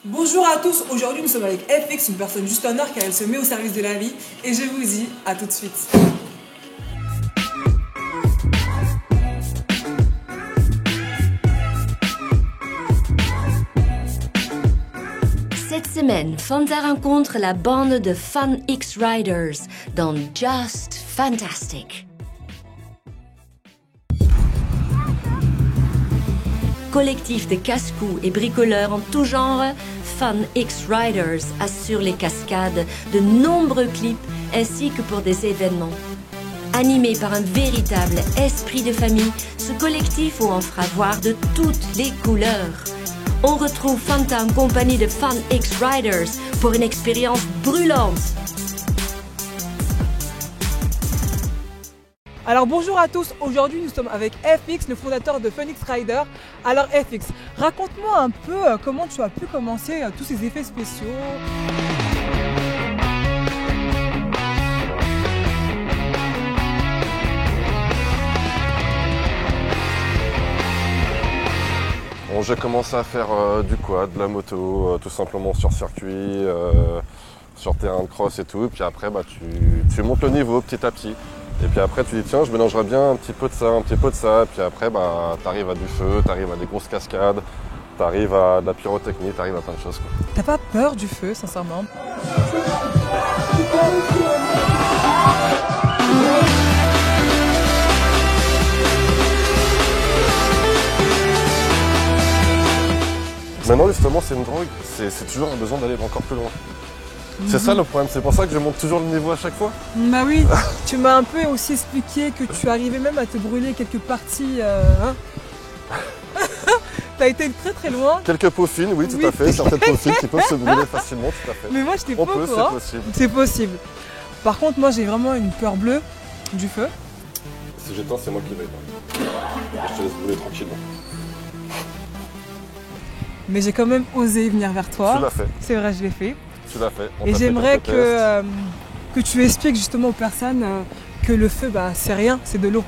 Bonjour à tous, aujourd'hui nous sommes avec FX, une personne juste en or car elle se met au service de la vie et je vous dis à tout de suite. Cette semaine, Fanta rencontre la bande de Fun X Riders dans Just Fantastic. Collectif de casse-cou et bricoleurs en tout genre, Fun X Riders assure les cascades de nombreux clips ainsi que pour des événements. Animé par un véritable esprit de famille, ce collectif vous en fera voir de toutes les couleurs. On retrouve Fanta en compagnie de Fun X Riders pour une expérience brûlante. Alors bonjour à tous, aujourd'hui nous sommes avec FX, le fondateur de Fun X Rider. Alors FX, raconte-moi un peu comment tu as pu commencer tous ces effets spéciaux. Bon, j'ai commencé à faire du quad, de la moto, tout simplement sur circuit, sur terrain de cross et tout. Et puis après, tu montes le niveau petit à petit. Et puis après, tu dis tiens, je mélangerais bien un petit peu de ça, un petit peu de ça. Et puis après, tu arrives à du feu, tu arrives à des grosses cascades, tu arrives à de la pyrotechnie, tu arrives à plein de choses, quoi. T'as pas peur du feu, sincèrement? Maintenant, justement, c'est une drogue. C'est toujours un besoin d'aller encore plus loin. C'est ça le problème, c'est pour ça que je monte toujours le niveau à chaque fois. Bah oui, tu m'as un peu aussi expliqué que tu arrivais même à te brûler quelques parties. T'as été très très loin. Quelques peaux fines, oui, tout à fait. Certaines peaux fines qui peuvent se brûler facilement, tout à fait. Mais moi, je t'ai pas au courant. C'est possible. C'est possible. Par contre, moi, j'ai vraiment une peur bleue du feu. Si j'éteins, c'est moi qui vais éteindre. Je te laisse brûler tranquillement. Mais j'ai quand même osé venir vers toi. Tu l'as fait. C'est vrai, je l'ai fait. Tu l'as fait. Et j'aimerais que tu expliques justement aux personnes que le feu, c'est rien, c'est de l'eau.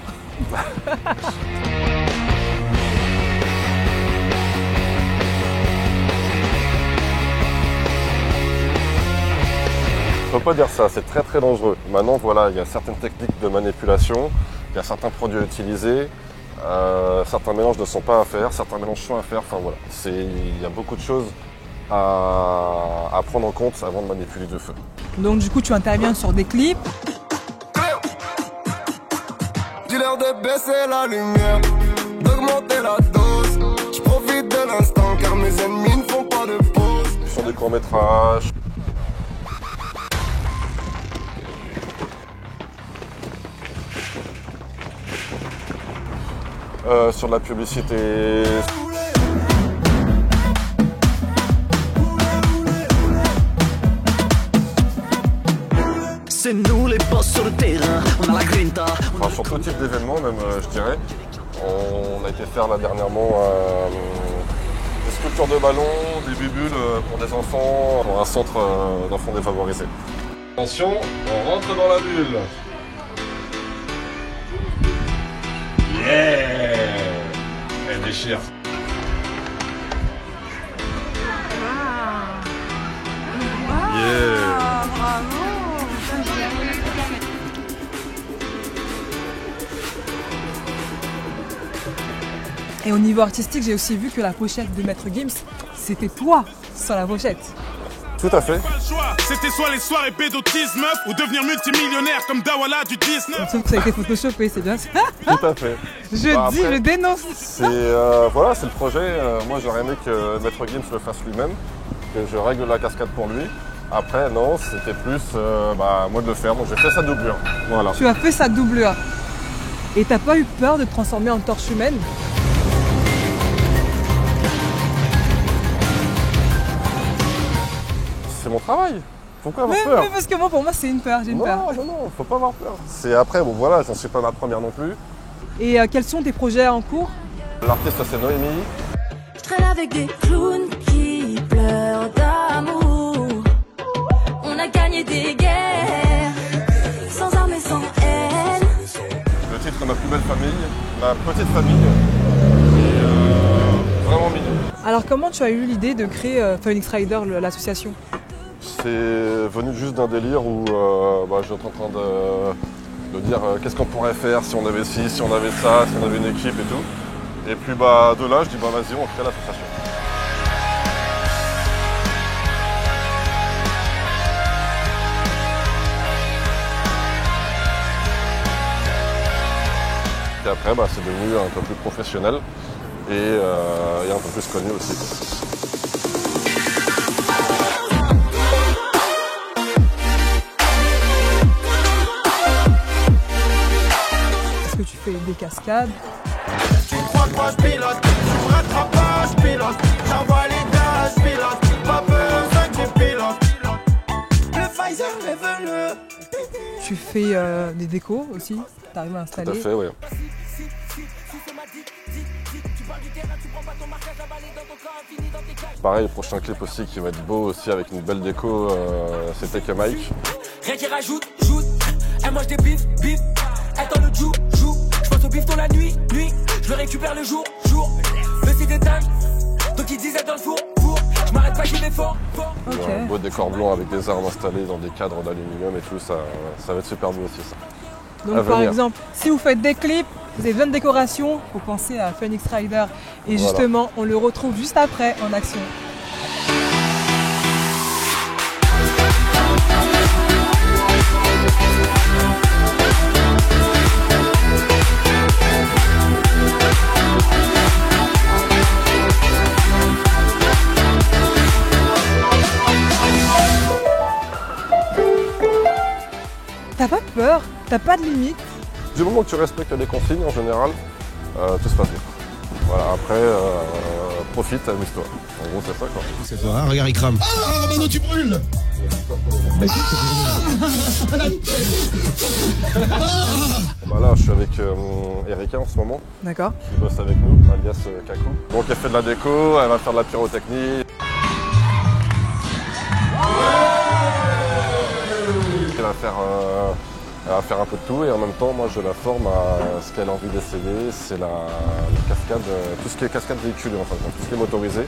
Faut pas dire ça, c'est très très dangereux. Maintenant, voilà, il y a certaines techniques de manipulation, il y a certains produits à utiliser, certains mélanges ne sont pas à faire, certains mélanges sont à faire. Enfin voilà, il y a beaucoup de choses à prendre en compte avant de manipuler du feu. Donc du coup, tu interviens sur des clips. Dis-leur de baisser la lumière, d'augmenter la dose. Je profite de l'instant car mes ennemis ne font pas de pause. Sur des courts-métrages. Sur de la publicité. C'est nous les boss sur le terrain, on a la grinta. Enfin, sur tout type d'événement même, je dirais. On a été faire là dernièrement des sculptures de ballons, des bubules pour des enfants, pour un centre d'enfants défavorisés. Attention, on rentre dans la bulle. Yeah! Elle déchire. Yeah! Et au niveau artistique, j'ai aussi vu que la pochette de Maître Gims, c'était toi sur la pochette. Tout à fait. C'était soit les soirées bédotisme ou devenir multimillionnaire comme Dawala du 19. Sauf que ça a été photoshopé, c'est bien ça. Tout à fait. Je dénonce. Voilà, c'est le projet. Moi, j'aurais aimé que Maître Gims le fasse lui-même, que je règle la cascade pour lui. Après, non, c'était plus moi de le faire. Donc, j'ai fait sa doublure. Voilà. Tu as fait sa doublure. Et t'as pas eu peur de te transformer en torche humaine? C'est mon travail. Pourquoi avoir peur? Mais parce que moi, pour moi, c'est une peur. J'ai une peur. Non, faut pas avoir peur. C'est après, bon voilà, j'en suis pas ma première non plus. Et quels sont tes projets en cours? L'artiste, c'est Noémie. Je traîne avec des clowns qui pleurent d'amour. On a gagné des guerres, sans armes et sans haine. Le titre Ma plus belle famille, ma petite famille. Et vraiment mignon. Alors comment tu as eu l'idée de créer Fun X Rider, l'association? C'est venu juste d'un délire où j'étais en train de dire qu'est-ce qu'on pourrait faire si on avait ci, si on avait ça, si on avait une équipe et tout. Et puis de là, je dis vas-y, on crée l'association. Et après, c'est devenu un peu plus professionnel et un peu plus connu aussi. Est-ce que tu fais des cascades? Tu crois quoi, je pilote? Tu me rattrapes pas, je pilote. J'envoie les gars, je pilote. Pas besoin que je pilote. Le Pfizer, level. Tu fais des décos aussi? Tu arrives à installer? Tout à fait, oui. Pareil, le prochain clip aussi qui va être beau aussi avec une belle déco, c'est Take a Mike. Rien qui rajoute, joute. Et moi je débif, bif. Attends le joue. Je pense au bifton la nuit. Je le récupère le jour. Le site est dingue. Donc ils disaient dans le four. Je m'arrête pas, j'y vais fort. Ok. Un beau décor blanc avec des armes installées dans des cadres d'aluminium et tout, ça va être super beau aussi ça. Donc par exemple, si vous faites des clips, vous avez besoin de décoration, il faut penser à Fun X Rider. Et justement, on le retrouve juste après en action. T'as pas peur? T'as pas de limite? Du moment que tu respectes les consignes en général, tout se passe bien. Voilà, après, profite, amuse-toi. En gros, c'est ça quoi. C'est toi, hein, regarde, il crame. Ah, Mano, tu brûles! Là, je suis avec Erika en ce moment. D'accord. Qui bosse avec nous, alias Kakou. Donc elle fait de la déco, elle va faire de la pyrotechnie. Elle va faire un peu de tout et en même temps, moi je la forme à ce qu'elle a envie d'essayer, c'est la cascade, tout ce qui est cascade véhiculée en fait, tout ce qui est motorisé.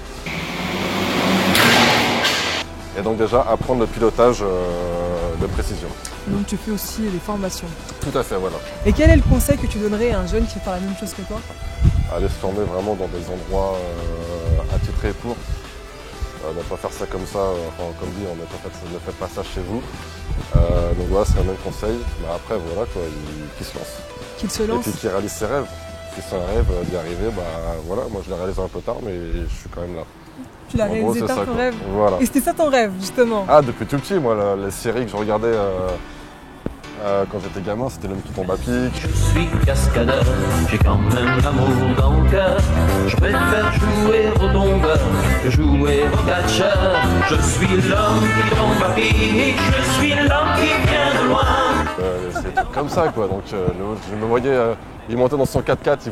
Et donc déjà apprendre le pilotage de précision. Donc tu fais aussi des formations. Tout à fait, voilà. Et quel est le conseil que tu donnerais à un jeune qui veut faire la même chose que toi? Aller se former vraiment dans des endroits attitrés pour. Ne pas faire ça comme ça, comme dit, ne faites pas ça chez vous. Donc voilà, c'est un même conseil. Mais après, voilà, quoi, qui se lance. Qu'il se lance. Et puis qui réalise ses rêves. Si c'est un rêve d'y arriver, voilà, moi je l'ai réalisé un peu tard, mais je suis quand même là. Tu l'as réalisé tard, ton rêve? Voilà. Et c'était ça ton rêve, justement? Ah, depuis tout petit, moi, les séries que je regardais quand j'étais gamin, c'était L'homme qui tombe à pic. Je suis cascadeur, j'ai quand même l'amour dans le cœur. Je préfère jouer au tombeur que jouer au catcheur. Je suis l'homme qui tombe à pic, je suis l'homme qui vient de loin. C'est comme ça, quoi. Donc je me voyais, il montait dans son 4x4, il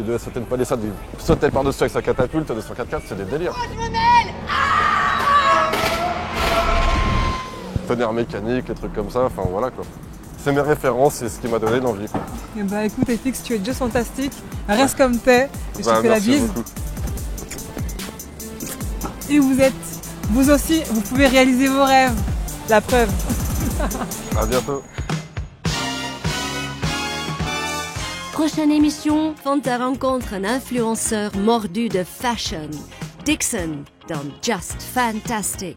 devait sauter une palissade, il sautait par-dessus avec sa catapulte de son 4x4, c'est des délires. Oh, je me mêle! Tonnerre mécanique, les trucs comme ça, enfin voilà quoi. C'est mes références, c'est ce qui m'a donné l'envie. Eh bah écoute FX, tu es juste fantastique, reste comme t'es, et je te fais la bise. Beaucoup. Et vous aussi, vous pouvez réaliser vos rêves, la preuve. À bientôt. Prochaine émission, Fanta rencontre un influenceur mordu de fashion, Dixon, dans Just Fantastic.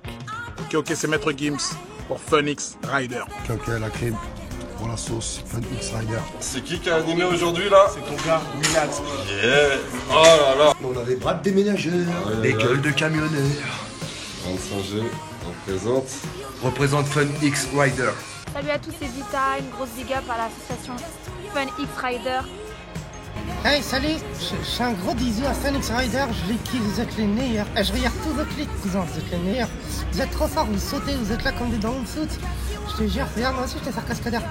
Ok, c'est Maître Gims pour Fun X Rider. Ok, la crème pour la sauce Fun X Rider. C'est qui a animé aujourd'hui là? C'est ton gars, Milad. Yeah. Oh là là. On a des bras de déménageurs, des gueules de camionneurs. 25G, Représente Fun X Rider. Salut à tous, c'est Vita, une grosse big up à l'association Fun X Rider. Hey, salut, je suis un gros bisou à Fun X Rider, je les kiffe, vous êtes les meilleurs. Je regarde tous vos clips, cousins, vous êtes les meilleurs. Vous êtes trop forts, vous sautez, vous êtes là comme des dents de soute. Je te jure, regarde, moi aussi je te faire cascadeur.